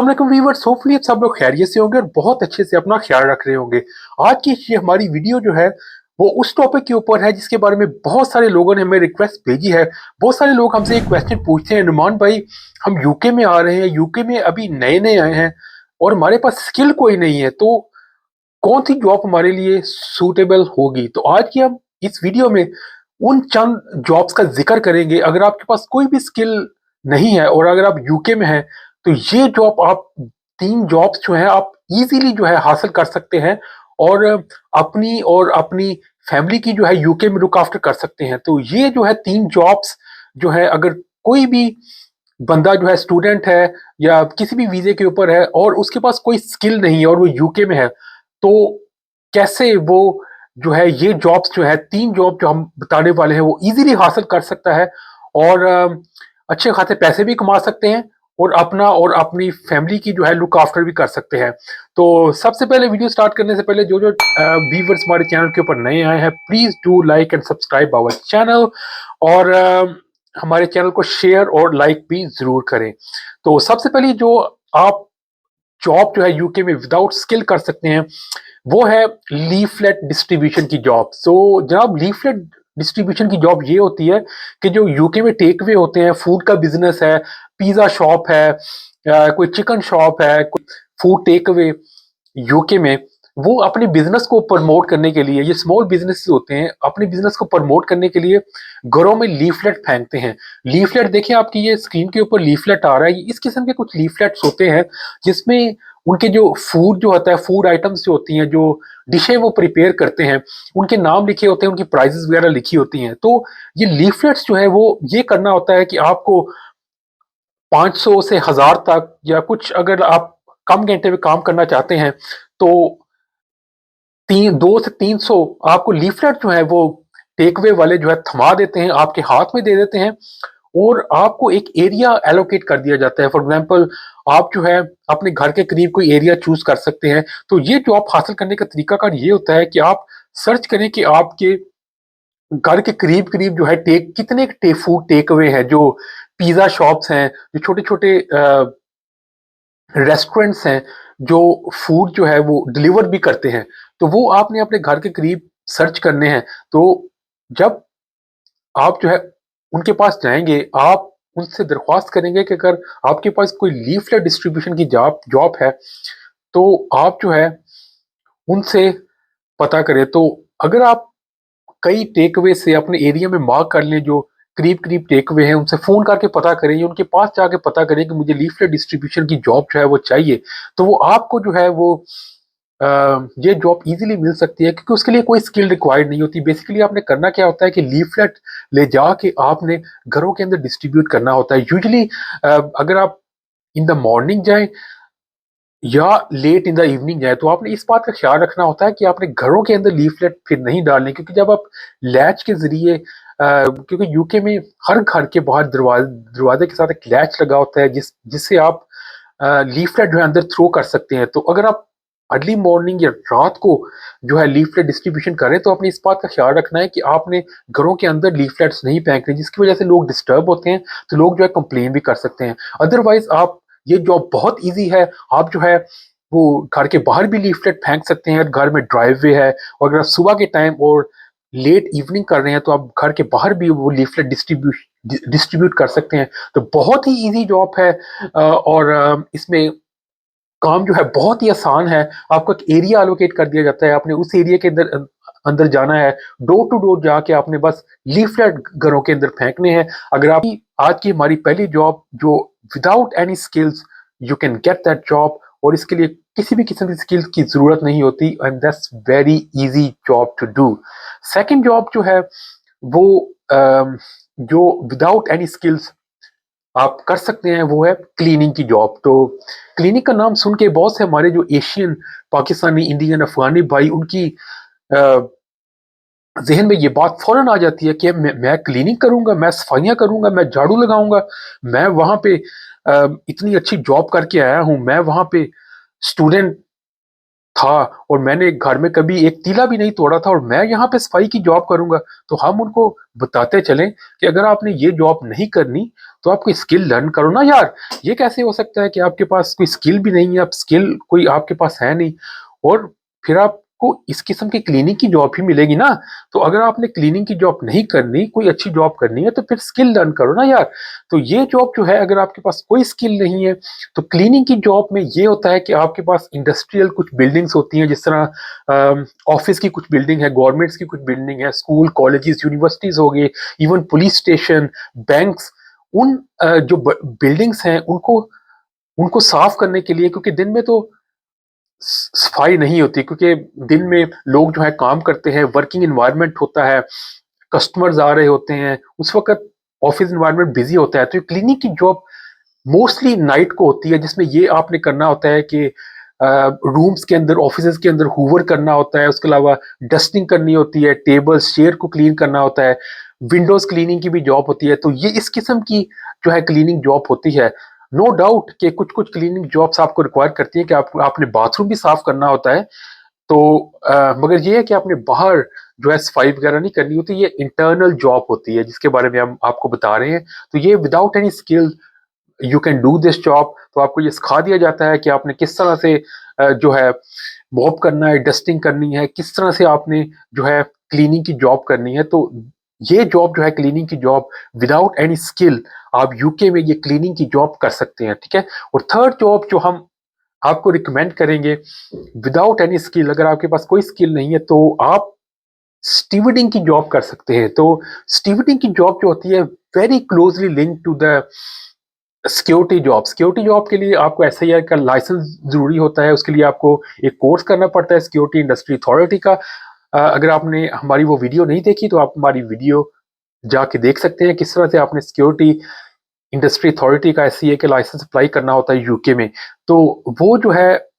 Viewers, hopefully आप सब लोग खैरियत से होंगे और बहुत अच्छे से अपना ख्याल रख रहे होंगे। आज की ये हमारी वीडियो जो है वो उस टॉपिक के ऊपर है जिसके बारे में बहुत सारे लोगों ने हमें रिक्वेस्ट भेजी है। बहुत सारे लोग हमसे एक क्वेश्चन पूछते हैं, नुमान भाई हम यूके में आ रहे हैं, यूके में अभी नए नए आए हैं और हमारे पास स्किल कोई नहीं है, तो कौन सी जॉब हमारे लिए सूटेबल होगी। तो आज की हम इस वीडियो में उन चंद जॉब्स का जिक्र करेंगे। अगर आपके पास कोई भी स्किल नहीं है और अगर आप यूके में हैं तो ये जॉब आप तीन जॉब्स जो है आप इजीली जो है हासिल कर सकते हैं और अपनी फैमिली की जो है यूके में लुक आफ्टर कर सकते हैं। तो ये जो है तीन जॉब्स जो है, अगर कोई भी बंदा जो है स्टूडेंट है या किसी भी वीजे के ऊपर है और उसके पास कोई स्किल नहीं है और वो यूके में है, तो कैसे वो जो है ये जॉब्स जो है तीन जॉब जो हम बताने वाले हैं वो इजीली हासिल कर सकता है और अच्छे खासे पैसे भी कमा सकते हैं और अपना और अपनी फैमिली की जो है लुक आफ्टर भी कर सकते हैं। तो सबसे पहले वीडियो स्टार्ट करने से पहले जो जो व्यूअर्स हमारे चैनल के ऊपर नए आए हैं, please do like and subscribe our channel और हमारे चैनल को शेयर और लाइक भी जरूर करें। तो सबसे पहले जो आप जॉब जो है यूके में विदाउट स्किल कर सकते हैं वो है लीफलेट डिस्ट्रीब्यूशन की जॉब। सो जनाब, लीफलेट डिस्ट्रीब्यूशन की जॉब ये होती है कि जो यूके में टेक वे होते हैं, फूड का बिजनेस है, पिज्जा शॉप है, कोई चिकन शॉप है, कोई फूड टेक अवे यूके में, वो अपने बिजनेस को प्रमोट करने के लिए, ये स्मॉल बिजनेस होते हैं, अपने बिजनेस को प्रमोट करने के लिए घरों में लीफलेट फेंकते हैं। लीफलेट देखिए, आपकी ये स्क्रीन के ऊपर लीफलेट आ रहा है, इस किस्म के कुछ लीफलेट्स होते हैं जिसमें उनके जो फूड जो होता है, फूड आइटम्स जो होती हैं, जो डिशें वो प्रिपेयर करते हैं, उनके नाम लिखे होते हैं, उनकी प्राइजेस वगैरह लिखी होती हैं। तो ये लीफलेट्स जो है वो ये करना होता है कि आपको 500 से 1000 तक, या कुछ अगर आप कम घंटे में काम करना चाहते हैं तो 200 से 300 आपको लीफलेट जो है वो टेकअवे वाले जो है थमा देते हैं, आपके हाथ में दे देते हैं और आपको एक एरिया एलोकेट कर दिया जाता है। फॉर एग्जांपल, आप जो है अपने घर के करीब कोई एरिया चूज कर सकते हैं। तो ये जॉब हासिल करने का तरीकाकार ये होता है कि आप सर्च करें कि आपके घर के करीब करीब जो है कितने फूड टेक अवे हैं, जो पिज्जा शॉप्स हैं, जो छोटे छोटे रेस्टोरेंट्स हैं, जो फूड जो है वो डिलीवर भी करते हैं। तो वो आपने अपने घर के करीब सर्च करने हैं। तो जब आप जो है उनके पास जाएंगे, आप उनसे दरख्वास्त करेंगे कि अगर आपके पास कोई लीफलेट डिस्ट्रीब्यूशन की जॉब जॉब है तो आप जो है उनसे पता करें। तो अगर आप कई टेक अवे से अपने एरिया में मार्क कर लें, जो करीब करीब टेक अवे हैं, उनसे फोन करके पता करें या उनके पास जाके पता करें कि मुझे लीफलेट डिस्ट्रीब्यूशन की जॉब जो है वो चाहिए, तो वो आपको जो है वो ये जॉब इजीली मिल सकती है, क्योंकि उसके लिए कोई स्किल रिक्वायर्ड नहीं होती। बेसिकली आपने करना क्या होता है कि लीफलेट ले जाके आपने घरों के अंदर डिस्ट्रीब्यूट करना होता है। यूजली अगर आप इन द मॉर्निंग जाएं या लेट इन द इवनिंग जाए, तो आपने इस बात का ख्याल रखना होता है कि आपने घरों के अंदर लीफलेट फिर नहीं डालने, क्योंकि जब आप लैच के जरिए क्योंकि यूके में हर घर के बाहर दरवाजे के साथ एक लैच लगा होता है जिससे आप लीफलेट जो है अंदर थ्रो कर सकते हैं। तो अगर आप अर्ली मॉर्निंग या रात को जो है लीफलेट डिस्ट्रीब्यूशन करें, तो आपने इस बात का ख्याल रखना है कि आपने घरों के अंदर लीफलेट्स नहीं फेंकने, जिसकी वजह से लोग डिस्टर्ब होते हैं, तो लोग जो है कंप्लेन भी कर सकते हैं। अदरवाइज आप, ये जॉब बहुत इजी है, आप जो है वो घर के बाहर भी लीफलेट फेंक सकते हैं, घर में ड्राइववे है, और अगर आप सुबह के टाइम और लेट इवनिंग कर रहे हैं तो आप घर के बाहर भी वो लीफलेट डिस्ट्रीब्यूट कर सकते हैं। तो बहुत ही इजी जॉब है और इसमें काम जो है बहुत ही आसान है। आपको एक एरिया एलोकेट कर दिया जाता है, आपने उस एरिया के अंदर अंदर जाना है, डोर टू डोर जाके आपने बस लीफलेट घरों के अंदर फेंकने हैं। अगर आप, आज की हमारी पहली जॉब जो without any skills you can get that job, और इसके लिए किसी भी किस्म की स्किल्स की जरूरत नहीं होती, and that's very easy job to do. Second job जो है वो जो विदाउट एनी स्किल्स आप कर सकते हैं वो है क्लीनिंग की जॉब। तो क्लीनिंग का नाम सुन के बहुत से हमारे जो एशियन, पाकिस्तानी, इंडियन, अफगानी भाई, उनकी जहन में ये बात फौरन आ जाती है कि मैं क्लीनिंग करूंगा, मैं सफाइयां करूंगा, मैं झाड़ू लगाऊंगा, मैं वहां पे इतनी अच्छी जॉब करके आया हूं, मैं वहां पे स्टूडेंट था और मैंने घर में कभी एक तीला भी नहीं तोड़ा था और मैं यहाँ पे सफाई की जॉब करूंगा, तो हम उनको बताते चलें कि अगर आपने ये जॉब नहीं करनी तो आप कोई स्किल लर्न करो ना यार। ये कैसे हो सकता है कि आपके पास कोई स्किल भी नहीं है, आप स्किल कोई आपके पास है नहीं, और फिर आपको इस किस्म की क्लीनिंग की जॉब ही मिलेगी ना। तो अगर आपने क्लीनिंग की जॉब नहीं करनी, कोई अच्छी जॉब करनी है, तो फिर स्किल लर्न करो ना यार। तो ये जॉब जो है, अगर आपके पास कोई स्किल नहीं है, तो क्लीनिंग की जॉब में ये होता है कि आपके पास इंडस्ट्रियल कुछ बिल्डिंग्स होती हैं, जिस तरह ऑफिस की कुछ बिल्डिंग है, गवर्नमेंट्स की कुछ बिल्डिंग है, स्कूल कॉलेजेस यूनिवर्सिटीज हो गए, इवन पुलिस स्टेशन, बैंक्स, उन जो बिल्डिंग्स हैं उनको उनको साफ करने के लिए, क्योंकि दिन में तो सफाई नहीं होती, क्योंकि दिन में लोग जो है काम करते हैं, वर्किंग इन्वायरमेंट होता है, कस्टमर्स आ रहे होते हैं, उस वक्त ऑफिस इन्वायरमेंट बिजी होता है। तो क्लिनिक की जॉब मोस्टली नाइट को होती है, जिसमें ये आपने करना होता है कि रूम्स के अंदर, ऑफिस के अंदर हूवर करना होता है, उसके अलावा डस्टिंग करनी होती है, टेबल्स चेयर को क्लीन करना होता है, विंडोज क्लीनिंग की भी जॉब होती है। तो ये इस किस्म की जो है क्लीनिंग जॉब होती है। नो डाउट कि कुछ कुछ क्लीनिंग जॉब्स आपको रिक्वायर करती है कि आपने बाथरूम भी साफ करना होता है। तो मगर ये है कि आपने बाहर जो है सफाई वगैरह नहीं करनी होती, ये इंटरनल जॉब होती है जिसके बारे में हम आपको बता रहे हैं। तो ये without any skill you can do this job. तो आपको ये सिखा दिया जाता है कि आपने किस तरह से जो है मॉप करना है, डस्टिंग करनी है, किस तरह से आपने जो है क्लीनिंग की जॉब करनी है। तो ये जॉब जो है क्लीनिंग की जॉब, विदाउट एनी स्किल आप यूके में ये क्लीनिंग की जॉब कर सकते हैं, ठीक है। और थर्ड जॉब जो हम आपको रिकमेंड करेंगे विदाउट एनी स्किल, अगर आपके पास कोई स्किल नहीं है, तो आप स्टीवर्डिंग की जॉब कर सकते हैं। तो स्टीवर्डिंग की जॉब जो होती है very closely link to the security job. Security job के लिए आपको एसआईआर का लाइसेंस जरूरी होता है, उसके लिए आपको एक कोर्स करना पड़ता है सिक्योरिटी इंडस्ट्री अथॉरिटी का। अगर आपने हमारी वो वीडियो नहीं देखी तो आप हमारी वीडियो जाके देख सकते हैं किस तरह से आपने सिक्योरिटी इंडस्ट्री अथॉरिटी का एससीए के लाइसेंस अप्लाई करना होता है यूके में। तो वो जो है,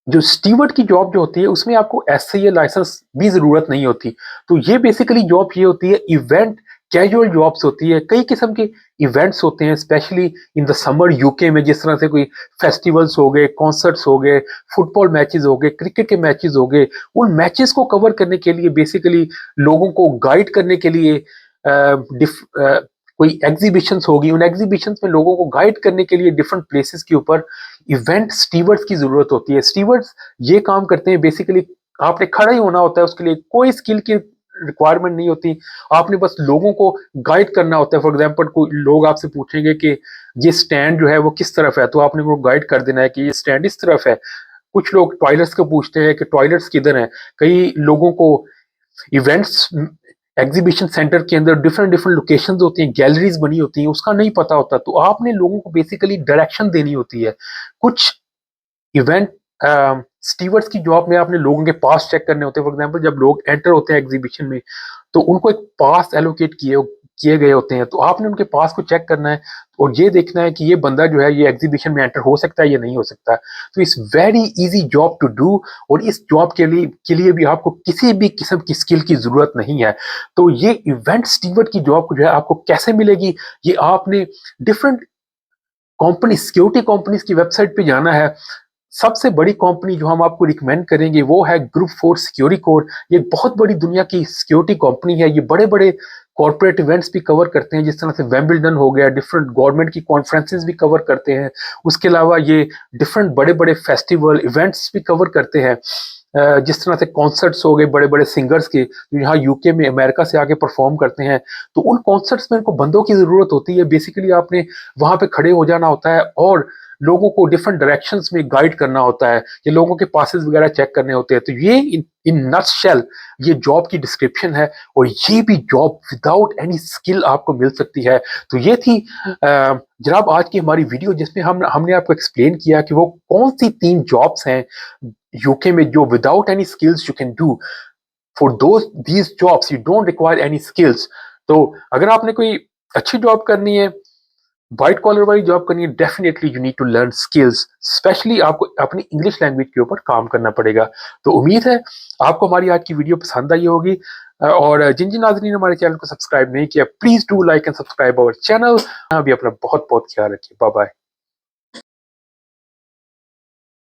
जो स्टीवर्ड की जॉब जो होती है उसमें आपको एससीए लाइसेंस भी जरूरत नहीं होती। तो ये बेसिकली जॉब ये होती है इवेंट कैजुअल जॉब्स होती है। कई किस्म के इवेंट्स होते हैं specially in the summer UK में, जिस तरह से कोई फेस्टिवल्स हो गए, कॉन्सर्ट्स हो गए, फुटबॉल मैचेस हो गए, क्रिकेट के मैचेस हो गए। उन मैचेस को कवर करने के लिए, बेसिकली लोगों को गाइड करने के लिए कोई एग्जीबिशंस होगी, उन एग्जीबिशंस में लोगों को गाइड करने के लिए डिफरेंट प्लेसेस के ऊपर इवेंट स्टीवर्ड्स की जरूरत होती है। स्टीवर्ड्स ये काम करते हैं बेसिकली, आपने खड़ा ही होना होता है, उसके लिए कोई स्किल की रिक्वायरमेंट नहीं होती, आपने बस लोगों को गाइड करना होता है। फॉर एग्जांपल कोई लोग आपसे पूछेंगे कि ये स्टैंड जो है वो किस तरफ है, तो आपने वो गाइड कर देना है कि ये स्टैंड इस तरफ है। कुछ लोग टॉयलेट्स को पूछते हैं कि टॉयलेट्स किधर हैं। कई लोगों को इवेंट्स एग्जीबिशन सेंटर के अंदर डिफरेंट डिफरेंट लोकेशंस होती हैं, गैलरीज बनी होती हैं, उसका नहीं पता होता, तो आपने लोगों को बेसिकली डायरेक्शन देनी होती है। कुछ इवेंट स्टीवर्ड्स की जॉब में आपने लोगों के पास चेक करने होते हैं। फॉर एग्जांपल जब लोग एंटर होते हैं एग्जीबिशन में, तो उनको एक पास एलोकेट किए किए गए होते हैं, तो आपने उनके पास को चेक करना है और ये देखना है कि ये बंदा जो है ये एग्जीबिशन में एंटर हो सकता है या नहीं हो सकता। तो it's very easy job to do, और इस जॉब के लिए भी आपको किसी भी किस्म की स्किल की जरूरत नहीं है। तो ये इवेंट स्टीवर्ड की जॉब जो है आपको कैसे मिलेगी, ये आपने डिफरेंट कंपनी, सिक्योरिटी कंपनीज की वेबसाइट पे जाना है। सबसे बड़ी कंपनी जो हम आपको रिकमेंड करेंगे वो है ग्रुप फोर्स सिक्योरिकोर। ये बहुत बड़ी दुनिया की सिक्योरिटी कंपनी है। ये बड़े बड़े कॉर्पोरेट इवेंट्स भी कवर करते हैं, जिस तरह से वेम्बल्डन हो गया, डिफरेंट गवर्नमेंट की कॉन्फ्रेंसेस भी कवर करते हैं। उसके अलावा ये डिफरेंट बड़े बड़े फेस्टिवल इवेंट्स भी कवर करते हैं, जिस तरह से कॉन्सर्ट्स हो गए बड़े बड़े सिंगर्स के, जो यहाँ यूके में अमेरिका से आके परफॉर्म करते हैं। तो उन कॉन्सर्ट्स में इनको बंदों की जरूरत होती है। बेसिकली आपने वहां पे खड़े हो जाना होता है और लोगों को डिफरेंट डायरेक्शंस में गाइड करना होता है, या लोगों के पासेस वगैरह चेक करने होते हैं। तो ये इन नटशेल ये जॉब की डिस्क्रिप्शन है, और ये भी जॉब विदाउट एनी स्किल आपको मिल सकती है। तो ये थी जनाब आज की हमारी वीडियो, जिसमें हमने आपको एक्सप्लेन किया कि वो कौन सी 3 जॉब्स हैं यूके में जो without any skills you can do. For these jobs you don't require any skills. तो अगर आपने कोई अच्छी जॉब करनी है, व्हाइट कॉलर वाली जॉब करनी है, definitely you need to learn skills. Specially आपको अपनी इंग्लिश लैंग्वेज के ऊपर काम करना पड़ेगा। तो उम्मीद है आपको हमारी आज की वीडियो पसंद आई होगी, और जिन जिन नाज़रीन ने हमारे चैनल को सब्सक्राइब नहीं किया, please do like and subscribe our channel. अभी अपना बहुत बहुत ख्याल रखिए। Bye bye.